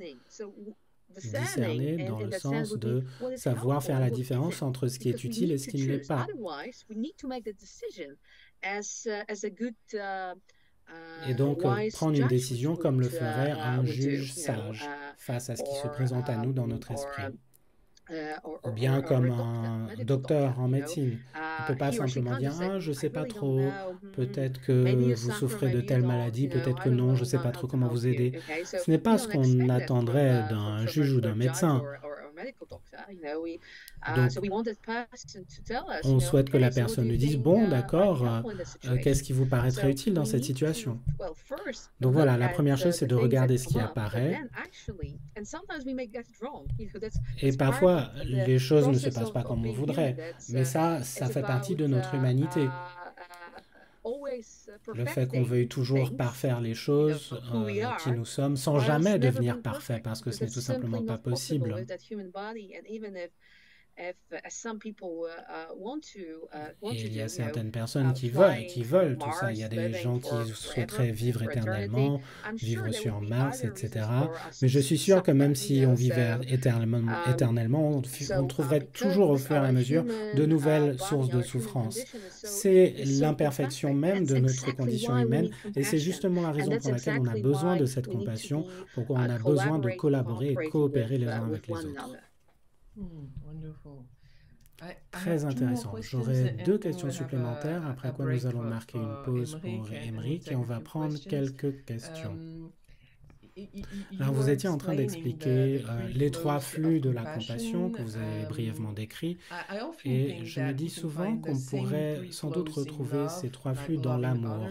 Discerner dans le sens de savoir faire la différence entre ce qui est utile et ce qui ne l'est pas. Et donc prendre une décision comme le ferait un juge sage face à ce qui se présente à nous dans notre esprit. ou bien comme un docteur en médecine. Il ne peut pas simplement dire: «Ah, je ne sais pas trop, peut-être que vous souffrez de telle maladie, peut-être que non, je ne sais pas trop comment vous aider». Ce n'est pas ce qu'on attendrait d'un juge ou d'un médecin. Donc, on souhaite que la personne nous dise: «Bon, d'accord, qu'est-ce qui vous paraîtrait utile dans cette situation?» Donc voilà, la première chose, c'est de regarder ce qui apparaît. Et parfois, les choses ne se passent pas comme on voudrait, mais ça fait partie de notre humanité. Le fait qu'on veuille toujours parfaire les choses qui nous sommes, sans jamais devenir parfait, parce que ce n'est tout simplement pas possible. Et il y a certaines personnes qui veulent tout ça. Il y a des gens qui souhaiteraient vivre éternellement, vivre sur Mars, etc. Mais je suis sûr que même si on vivait éternellement, on trouverait toujours au fur et à mesure de nouvelles sources de souffrance. C'est l'imperfection même de notre condition humaine, et c'est justement la raison pour laquelle on a besoin de cette compassion, pourquoi on a besoin de collaborer et coopérer les uns avec les autres. Wonderful. Très intéressant. J'aurai 2 questions supplémentaires, après quoi nous allons marquer une pause pour Émeric et on va prendre quelques questions. Alors, vous étiez en train d'expliquer les 3 flux de la compassion que vous avez brièvement décrits, et je me dis souvent qu'on pourrait sans doute retrouver ces 3 flux dans l'amour.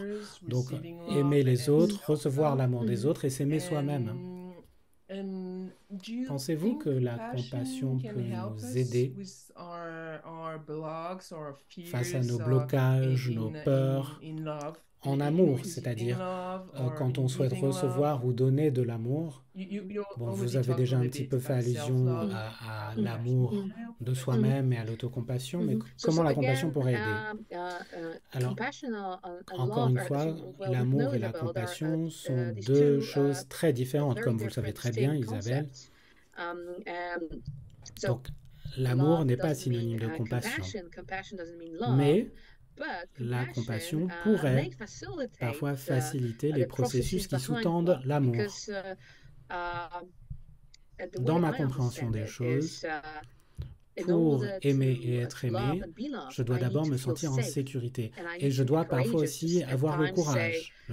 Donc, aimer les autres, recevoir l'amour des autres et s'aimer soi-même. Pensez-vous que la compassion peut nous aider face à nos blocages, nos peurs, en amour, c'est-à-dire quand on souhaite recevoir ou donner de l'amour? Bon, vous avez déjà un petit peu fait allusion à l'amour de soi-même et à l'autocompassion, mais comment la compassion pourrait aider? Alors, encore une fois, l'amour et la compassion sont 2 choses très différentes, comme vous le savez très bien, Isabelle. Donc, l'amour n'est pas synonyme de compassion, mais la compassion pourrait parfois faciliter les processus qui sous-tendent l'amour. Dans ma compréhension des choses, pour aimer et être aimé, je dois d'abord me sentir en sécurité. Et je dois parfois aussi avoir le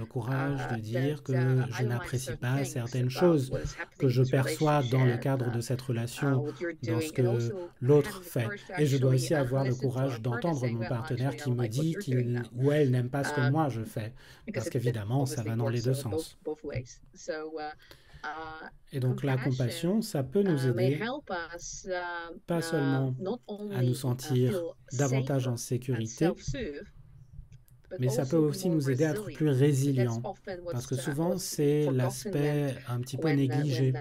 courage de dire que je n'apprécie pas certaines choses que je perçois dans le cadre de cette relation, dans ce que l'autre fait. Et je dois aussi avoir le courage d'entendre mon partenaire qui me dit qu'il ou elle n'aime pas ce que moi je fais. Parce qu'évidemment, ça va dans les 2 sens. Et donc la compassion, ça peut nous aider pas seulement à nous sentir davantage en sécurité, mais ça peut aussi nous aider à être plus résilients. Parce que souvent, c'est l'aspect un petit peu négligé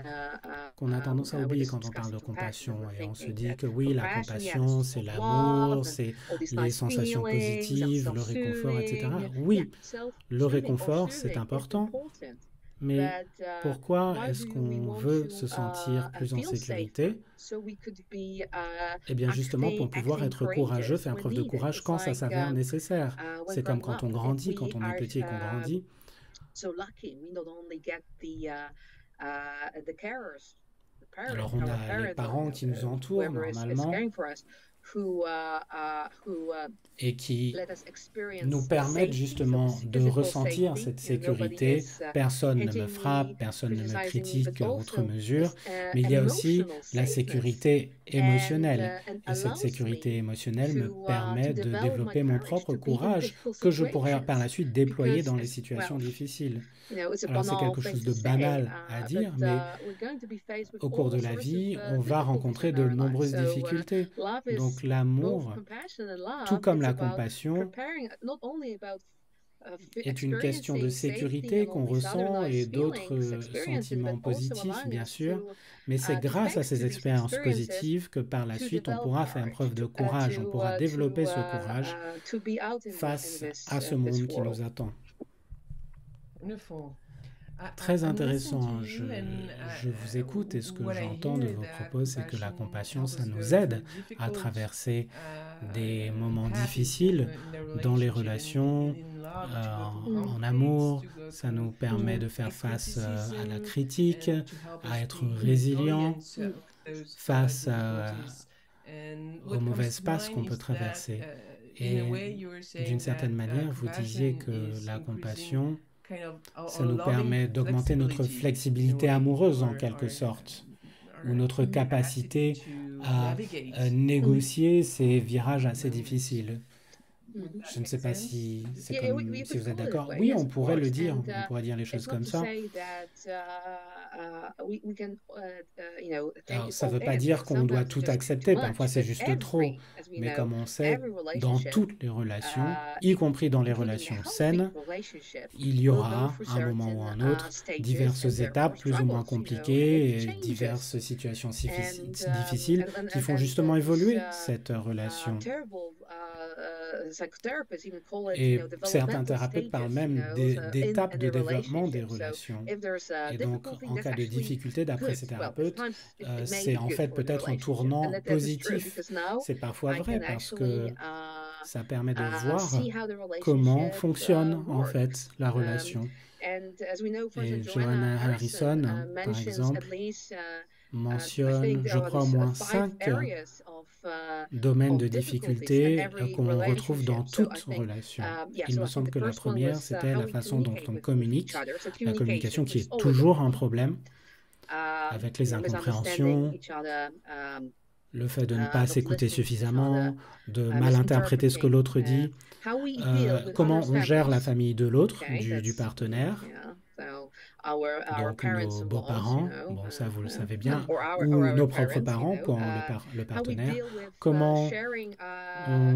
qu'on a tendance à oublier quand on parle de compassion. Et on se dit que oui, la compassion, c'est l'amour, c'est les sensations positives, le réconfort, etc. Oui, le réconfort, c'est important. Mais pourquoi est-ce qu'on veut se sentir plus en sécurité? Eh bien justement pour pouvoir être courageux, faire preuve de courage quand ça s'avère nécessaire. C'est comme quand on grandit, quand on est petit et qu'on grandit. Alors on a les parents qui nous entourent normalement et qui nous permettent justement de ressentir cette sécurité. Personne ne me frappe, personne ne me critique outre mesure, mais il y a aussi la sécurité émotionnelle. Et cette sécurité émotionnelle me permet de développer mon propre courage que je pourrais par la suite déployer dans les situations difficiles. Alors c'est quelque chose de banal à dire, mais au cours de la vie, on va rencontrer de nombreuses difficultés. Donc l'amour, tout comme la compassion, est une question de sécurité qu'on ressent et d'autres sentiments positifs, bien sûr, mais c'est grâce à ces expériences positives que par la suite, on pourra faire preuve de courage, on pourra développer ce courage face à ce monde qui nous attend. Très intéressant, je vous écoute et ce que j'entends de vos propos, c'est que la compassion, ça nous aide à traverser des moments difficiles dans les relations, en amour, ça nous permet de faire face à la critique, à être résilient face aux mauvaises passes qu'on peut traverser. Et d'une certaine manière, vous disiez que la compassion, ça nous permet d'augmenter notre flexibilité amoureuse en quelque sorte, ou notre capacité à négocier ces virages assez difficiles. Je ne sais pas si vous êtes d'accord. Oui, on pourrait le dire, on pourrait dire les choses comme ça. Alors, ça ne veut pas dire qu'on doit tout accepter, parfois c'est juste trop. Mais comme on sait, dans toutes les relations, y compris dans les relations saines, il y aura, à un moment ou à un autre, diverses étapes plus ou moins compliquées, et diverses situations difficiles qui font justement évoluer cette relation. Et certains thérapeutes parlent même d'étapes de développement des relations. Et donc, en cas de difficulté, d'après ces thérapeutes, c'est en fait peut-être un tournant positif. C'est parfois vrai parce que ça permet de voir comment fonctionne en fait la relation. Et Johanna Harrison, par exemple, mentionne, je crois, au moins 5 domaines de difficulté qu'on retrouve dans toute relation. Il me semble que la première, c'était la façon dont on communique, la communication qui est toujours un problème, avec les incompréhensions, le fait de ne pas s'écouter suffisamment, de mal interpréter ce que l'autre dit, comment on gère la famille de l'autre, du partenaire. Donc nos beaux-parents, bon ça vous le savez bien, ou nos propres parents pour le partenaire, comment on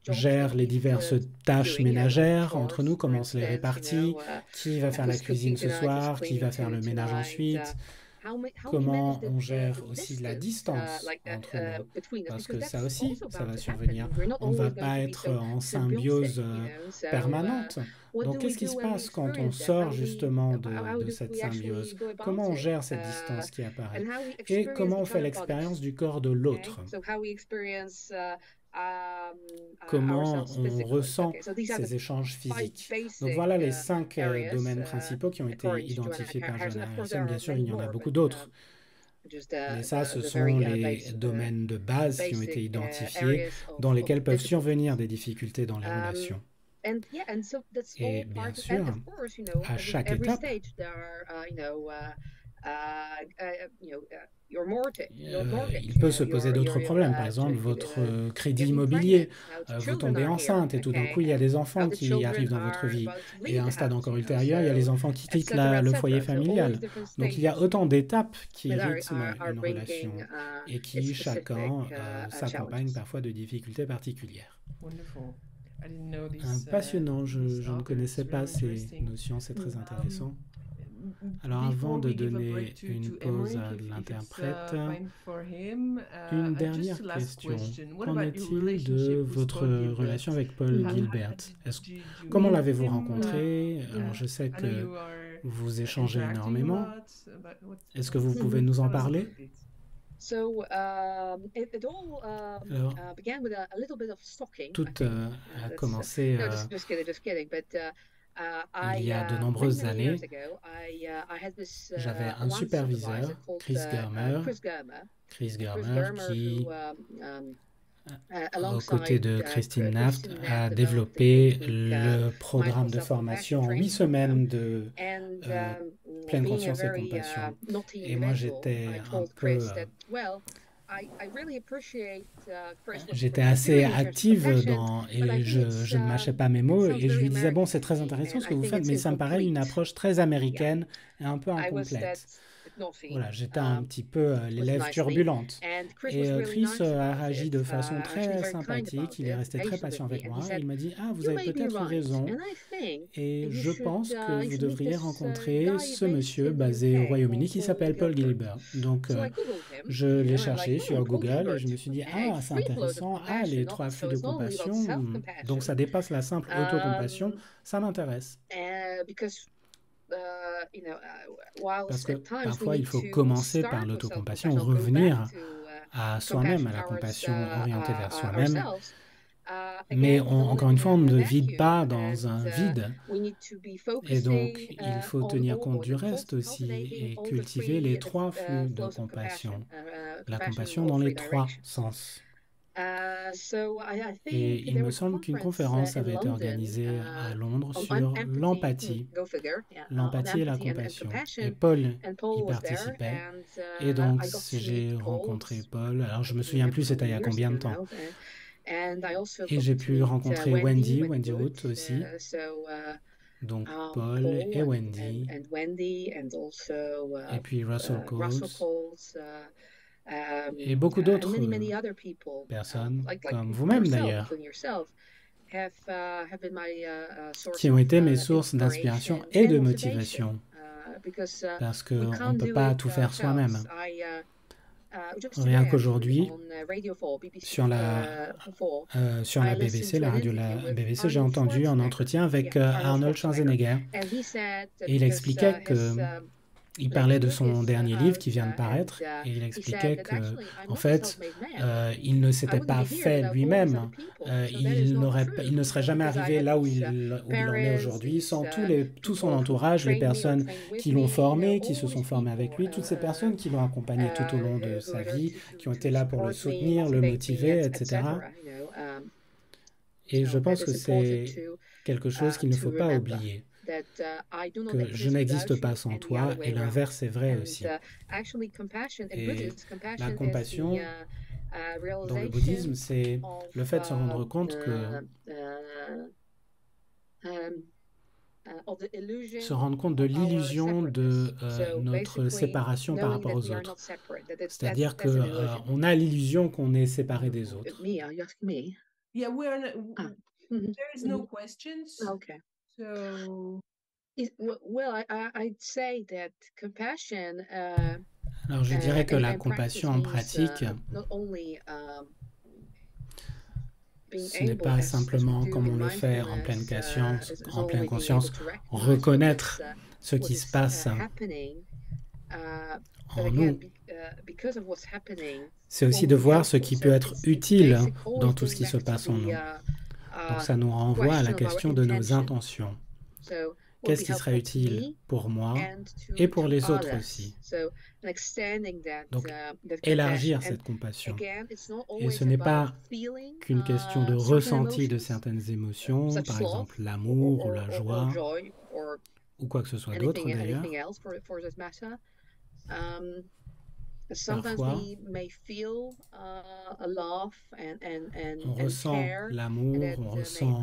gère les diverses tâches ménagères entre nous, comment on se les répartit, qui va faire la cuisine ce soir, qui va faire le ménage ensuite, comment on gère aussi la distance entre nous, parce que ça aussi, ça va survenir. On ne va pas être en symbiose permanente. Donc, qu'est-ce qui se passe quand on sort justement de cette symbiose? Comment on gère cette distance qui apparaît? Et comment on fait l'expérience du corps de l'autre? Comment on ressent ces échanges physiques. Donc voilà les 5 domaines principaux qui ont été identifiés par Johanna Harrison. Bien sûr, il y en a beaucoup d'autres. Mais ça, ce sont les domaines de base qui ont été identifiés dans lesquels peuvent survenir des difficultés dans les relations. Et bien sûr, à chaque étape, il peut se poser d'autres problèmes. Par exemple, votre crédit immobilier, vous tombez enceinte et tout d'un coup, il y a des enfants qui arrivent dans votre vie. Et à un stade encore ultérieur, il y a les enfants qui quittent le foyer familial. Donc, il y a autant d'étapes qui rythment une relation et qui, chacun, s'accompagnent parfois de difficultés particulières. Passionnant, je ne connaissais pas ces notions, c'est très intéressant. Alors avant de donner une pause à l'interprète, une dernière question. Qu'en est-il de votre relation avec Paul Gilbert? Comment l'avez-vous rencontré? Alors je sais que vous échangez énormément. Est-ce que vous pouvez nous en parler? Alors, tout a commencé il y a de nombreuses années. J'avais un superviseur, Chris Germer, qui, aux côtés de Christine Naft, a développé le programme de formation en 8 semaines de pleine conscience et compassion. Et moi, j'étais un peu... J'étais assez active et je ne mâchais pas mes mots et je lui disais, bon, c'est très intéressant ce que vous faites, mais ça me paraît une approche très américaine et un peu incomplète. Voilà, j'étais un petit peu l'élève turbulente. Et Chris a réagi de façon très sympathique, il est resté très patient avec moi. Il m'a dit, ah, vous avez peut-être raison. Et je pense que vous devriez rencontrer ce monsieur basé au Royaume-Uni qui s'appelle Paul Gilbert. Donc, je l'ai cherché sur Google et je me suis dit, ah, c'est intéressant, ah, les 3 flux de compassion, donc ça dépasse la simple autocompassion, ça m'intéresse. Parce que parfois, il faut commencer par l'autocompassion, revenir à soi-même, à la compassion orientée vers soi-même. Mais encore une fois, on ne vide pas dans un vide. Et donc, il faut tenir compte du reste aussi et cultiver les trois flux de compassion. La compassion dans les trois sens. Et il me semble qu'une conférence avait été organisée à Londres sur l'empathie. L'empathie et la compassion. Et Paul y participait. Et donc, j'ai rencontré Paul. Alors, je me souviens plus c'était il y a combien de temps. Et j'ai pu rencontrer Wendy Root aussi. Donc, Paul et Wendy. Et puis Russell Coles. Et beaucoup d'autres personnes, comme vous-même d'ailleurs, qui ont été mes sources d'inspiration et de motivation. Parce qu'on ne peut pas tout faire soi-même. Rien qu'aujourd'hui, sur la BBC, la radio de la BBC, j'ai entendu un entretien avec Arnold Schwarzenegger. Et il expliquait que il parlait de son dernier livre qui vient de paraître et il expliquait que, en fait, il ne s'était pas fait lui-même. Il ne serait jamais arrivé là où il en est aujourd'hui sans tout son entourage, les personnes qui l'ont formé, qui se sont formées avec lui, toutes ces personnes qui l'ont accompagné tout au long de sa vie, qui ont été là pour le soutenir, le motiver, etc. Et je pense que c'est quelque chose qu'il ne faut pas oublier. Que je n'existe pas sans toi, et l'inverse est vrai aussi. Et la compassion, dans le bouddhisme, c'est le fait de se rendre compte de l'illusion de notre séparation par rapport aux autres. C'est-à-dire qu'on a l'illusion qu'on est séparé des autres. Yeah, there is no questions. Okay. So I'd say that compassion. Alors je dirais que la compassion en pratique, ce n'est pas simplement comme on le fait en pleine conscience, reconnaître ce qui se passe en nous. C'est aussi de voir ce qui peut être utile dans tout ce qui se passe en nous. Donc ça nous renvoie à la question de nos intentions. Qu'est-ce qui serait utile pour moi et pour les autres aussi? Donc, élargir cette compassion. Et ce n'est pas qu'une question de ressenti de certaines émotions, par exemple l'amour ou la joie, ou quoi que ce soit d'autre d'ailleurs. Parfois, on ressent l'amour, on ressent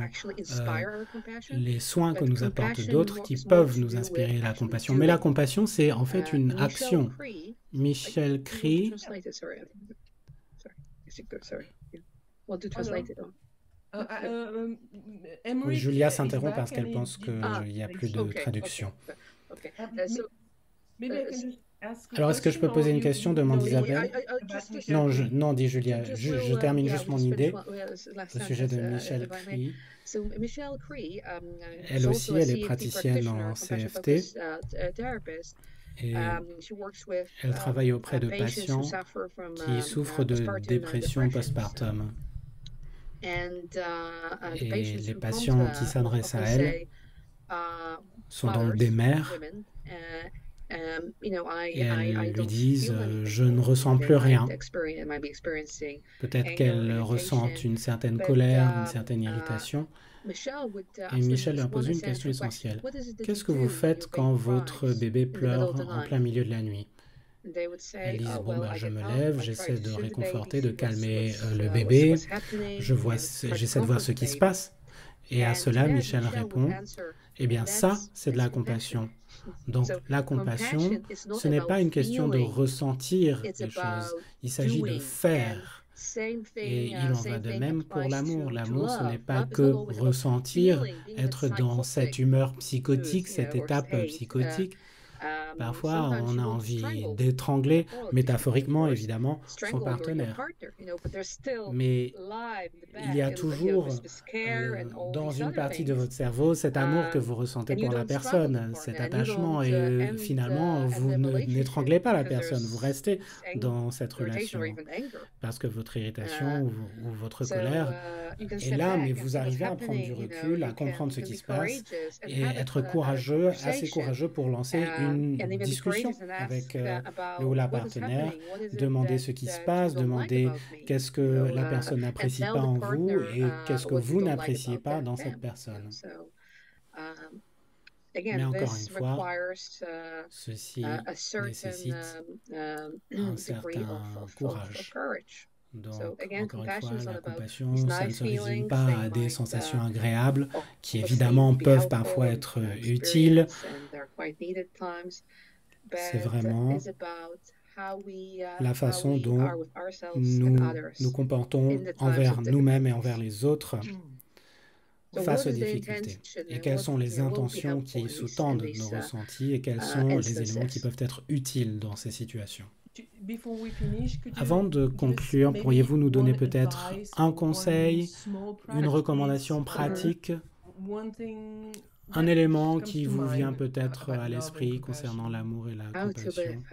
les soins que nous apportent d'autres qui peuvent nous inspirer la compassion. Mais la compassion, c'est en fait une action. Michel Cree. Oui, Julia s'interrompt parce qu'elle pense qu'il n'y a plus de traduction. Alors, est-ce que je peux poser une question, demande Isabelle? Non, dit Julia. Je termine juste mon idée au sujet de Michel Cree. Elle aussi, elle est praticienne en CFT. Et elle travaille auprès de patients qui souffrent de dépression postpartum. Et les patients qui s'adressent à elle sont donc des mères. Et elles lui disent je ne ressens plus rien. Peut-être qu'elle ressent une certaine colère, une certaine irritation. Et Michel leur pose une question essentielle. Qu'est-ce que vous faites quand votre bébé pleure en plein milieu de la nuit? Elles disent je me lève, j'essaie de réconforter, de calmer le bébé, j'essaie de voir ce qui se passe. Et à cela, Michel répond, eh bien ça, c'est de la compassion. Donc la compassion, ce n'est pas une question de ressentir les choses, il s'agit de faire. Et il en va de même pour l'amour. L'amour, ce n'est pas que ressentir, être dans cette humeur psychotique, cette étape psychotique, Parfois, on a envie d'étrangler, métaphoriquement évidemment, son partenaire. Mais il y a toujours dans une partie de votre cerveau cet amour que vous ressentez pour la personne, cet attachement, et finalement, vous n'étranglez pas la personne, vous restez dans cette relation parce que votre irritation ou votre colère est là, mais vous arrivez à prendre du recul, à comprendre ce qui se passe et être courageux, assez courageux pour lancer une discussion avec le ou la partenaire, demander ce qui se passe, demander qu'est-ce que la personne n'apprécie pas en vous et qu'est-ce que vous n'appréciez pas dans cette personne. Mais encore une fois, ceci nécessite un certain courage. Donc, encore une fois, la compassion, ça ne se résume pas à des sensations agréables qui, évidemment, peuvent parfois être utiles. C'est vraiment la façon dont nous nous comportons envers nous-mêmes et envers les autres face aux difficultés. Et quelles sont les intentions qui sous-tendent nos ressentis et quels sont les éléments qui peuvent être utiles dans ces situations. Avant de conclure, pourriez-vous nous donner peut-être un conseil, une recommandation pratique, un élément qui vous vient peut-être à l'esprit concernant l'amour et la compassion?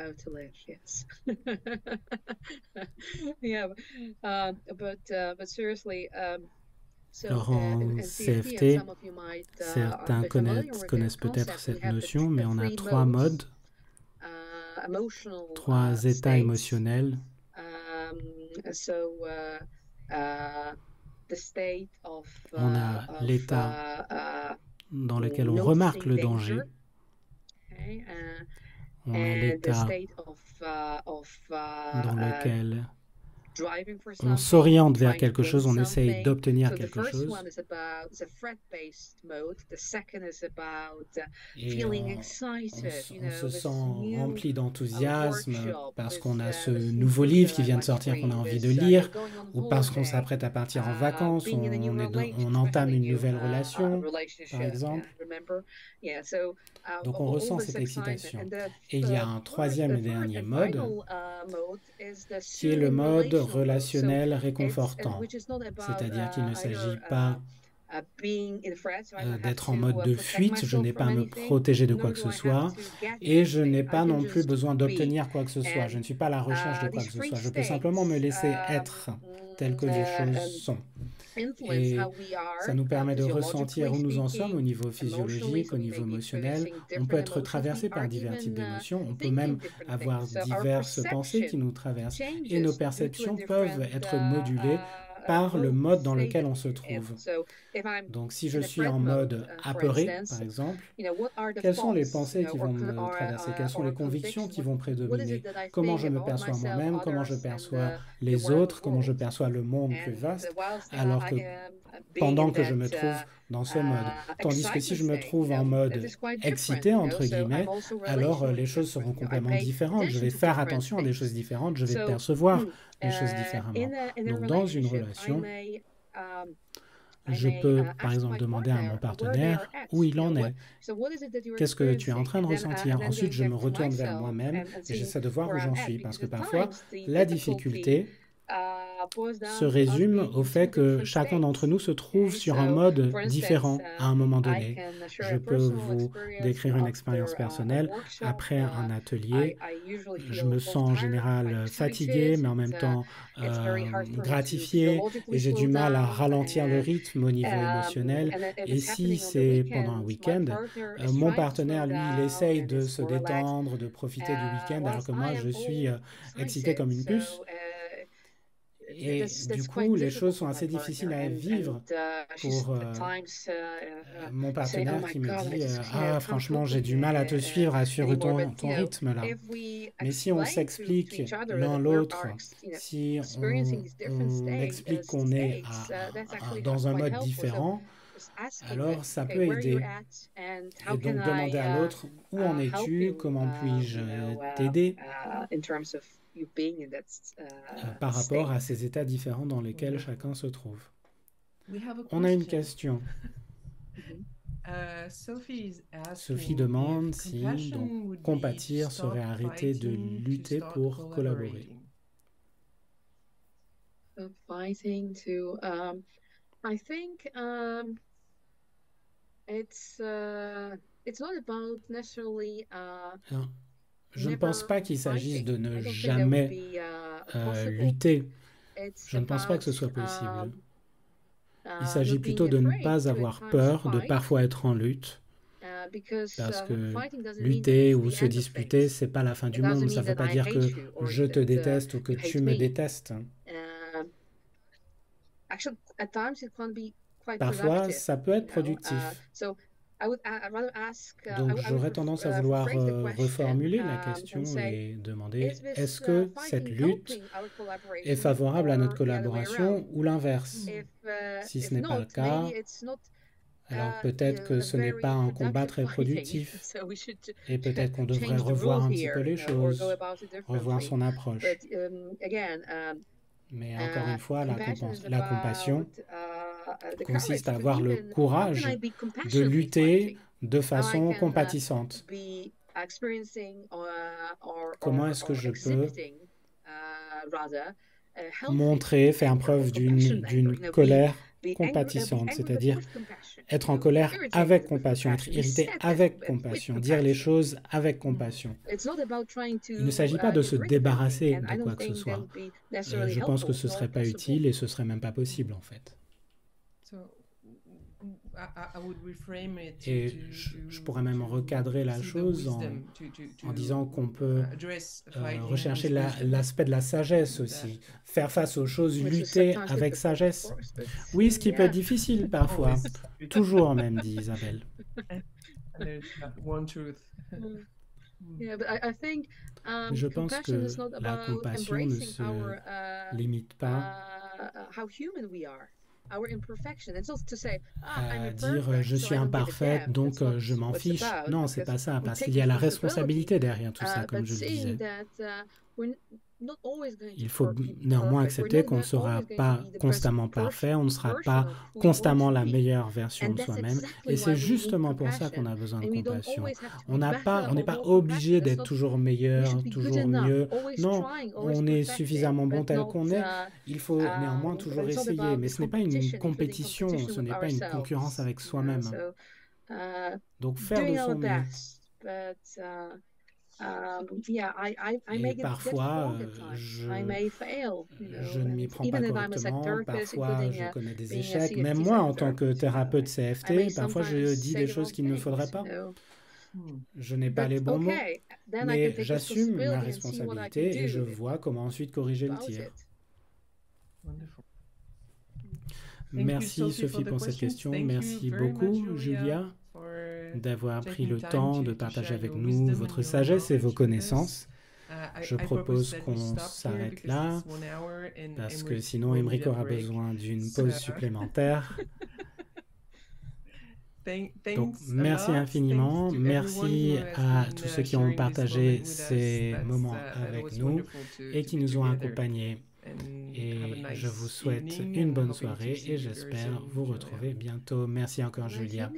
Alors en CFT, certains connaissent peut-être cette notion, mais on a 3 modes, 3 états émotionnels. On a l'état dans lequel on remarque le danger. On a l'état dans lequel on s'oriente vers quelque chose, on essaye d'obtenir quelque chose. Et on se sent rempli d'enthousiasme parce qu'on a ce nouveau livre qui vient de sortir qu'on a envie de lire, ou parce qu'on s'apprête à partir en vacances, on entame une nouvelle relation, par exemple. Donc on ressent cette excitation. Et il y a un troisième et dernier mode, qui est le mode relationnel réconfortant. C'est-à-dire qu'il ne s'agit pas d'être en mode de fuite, je n'ai pas à me protéger de quoi que ce soit, et je n'ai pas non plus besoin d'obtenir quoi que ce soit. Je ne suis pas à la recherche de quoi que ce soit. Je peux simplement me laisser être tel que les choses sont. Et ça nous permet de ressentir où nous en sommes au niveau physiologique, au niveau émotionnel. On peut être traversé par divers types d'émotions, on peut même avoir diverses pensées qui nous traversent. Et nos perceptions peuvent être modulées par le mode dans lequel on se trouve. Donc si je suis en mode apeuré, par exemple, quelles sont les pensées qui vont me traverser? Quelles sont les convictions qui vont prédominer? Comment je me perçois moi-même? Comment je perçois les autres? Comment je perçois le monde plus vaste? Alors que pendant que je me trouve dans ce mode. Tandis que si je me trouve en mode excité, entre guillemets, alors les choses seront complètement différentes. Je vais faire attention à des choses différentes, je vais percevoir les choses différemment. Donc dans une relation, je peux, par exemple, demander à mon partenaire où il en est. Qu'est-ce que tu es en train de ressentir? Ensuite, je me retourne vers moi-même et j'essaie de voir où j'en suis. Parce que parfois, la difficulté se résume au fait que chacun d'entre nous se trouve sur un mode différent à un moment donné. Je peux vous décrire une expérience personnelle. Après un atelier, je me sens en général fatigué, mais en même temps gratifié, et j'ai du mal à ralentir le rythme au niveau émotionnel. Et si c'est pendant un week-end, mon partenaire, lui, il essaye de se détendre, de profiter du week-end, alors que moi, je suis excité comme une puce. Et du coup, les choses sont assez difficiles à vivre pour mon partenaire qui me dit « Ah, franchement, j'ai du mal à te suivre, à suivre ton rythme là. » Mais si on s'explique l'un l'autre, si on explique qu'on est dans un mode différent, alors ça peut aider. Et donc demander à l'autre « Où en es-tu? Comment puis-je t'aider ?» par rapport à ces états différents dans lesquels chacun se trouve. On a une question. Sophie demande si donc, compatir serait arrêter de lutter pour collaborer. Fighting to, I think it's not about necessarily. Alors, je ne pense pas qu'il s'agisse de ne jamais lutter. Je ne pense pas que ce soit possible. Il s'agit plutôt de ne pas avoir peur de parfois être en lutte. Parce que lutter ou se disputer, c'est pas la fin du monde. Ça ne veut pas dire que je te déteste ou que tu me détestes. Parfois, ça peut être productif. Donc, j'aurais tendance à vouloir reformuler la question et demander, est-ce que cette lutte est favorable à notre collaboration ou l'inverse? Si ce n'est pas le cas, alors peut-être que ce n'est pas un combat très productif et peut-être qu'on devrait revoir un petit peu les choses, revoir son approche. Mais encore une fois, la compassion consiste à avoir le courage de lutter de façon compatissante. Comment est-ce que je peux montrer, faire preuve d'une colère compatissante, c'est-à-dire être en colère avec compassion, être irrité avec compassion, dire les choses avec compassion. Il ne s'agit pas de se débarrasser de quoi que ce soit. Je pense que ce ne serait pas utile et ce ne serait même pas possible en fait. Et je pourrais même recadrer la chose en disant qu'on peut rechercher l'aspect de la sagesse aussi, faire face aux choses, lutter avec sagesse. Oui, ce qui peut être difficile parfois, toujours même, dit Isabelle. Je pense que la compassion ne se limite pas à dire je suis imparfaite, donc je m'en fiche. Non, c'est pas ça, parce qu'il y a la responsabilité derrière tout ça, comme je le disais. Il faut néanmoins accepter qu'on ne sera pas constamment parfait, on ne sera pas constamment la meilleure version de soi-même. Et c'est justement pour ça qu'on a besoin de compassion. On n'est pas obligé d'être toujours meilleur, toujours mieux. Non, on est suffisamment bon tel qu'on est. Il faut néanmoins toujours essayer. Mais ce n'est pas une compétition, ce n'est pas une concurrence avec soi-même. Donc faire de son mieux. Et parfois, je ne m'y prends pas correctement, parfois je connais des échecs. Même moi, en tant que thérapeute CFT, parfois je dis des choses qu'il ne faudrait pas. Je n'ai pas les bons mots, mais j'assume ma responsabilité et je vois comment ensuite corriger le tir. Merci Sophie pour cette question. Merci beaucoup Julia d'avoir pris le temps de partager avec nous votre sagesse et vos connaissances. Je propose qu'on s'arrête là, parce que sinon Émeric aura besoin d'une pause supplémentaire. Donc, merci infiniment. Merci à tous ceux qui ont partagé ces moments avec nous et qui nous ont accompagnés. Et je vous souhaite une bonne soirée et j'espère vous retrouver bientôt. Merci encore Julia.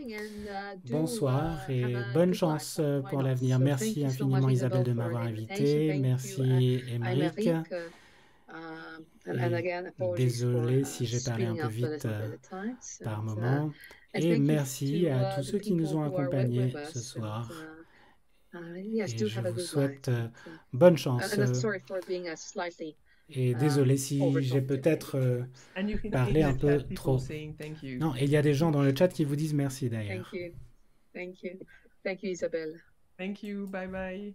Bonsoir et bonne chance pour l'avenir. Merci infiniment Isabelle de m'avoir invité. Merci Émeric. Désolé si j'ai parlé un peu vite par moment. Et merci à tous ceux qui nous ont accompagnés ce soir. Et je vous souhaite bonne chance. Et désolé si j'ai peut-être parlé un peu trop. Non, et il y a des gens dans le chat qui vous disent merci d'ailleurs. Thank you, Isabelle. Thank you, bye bye.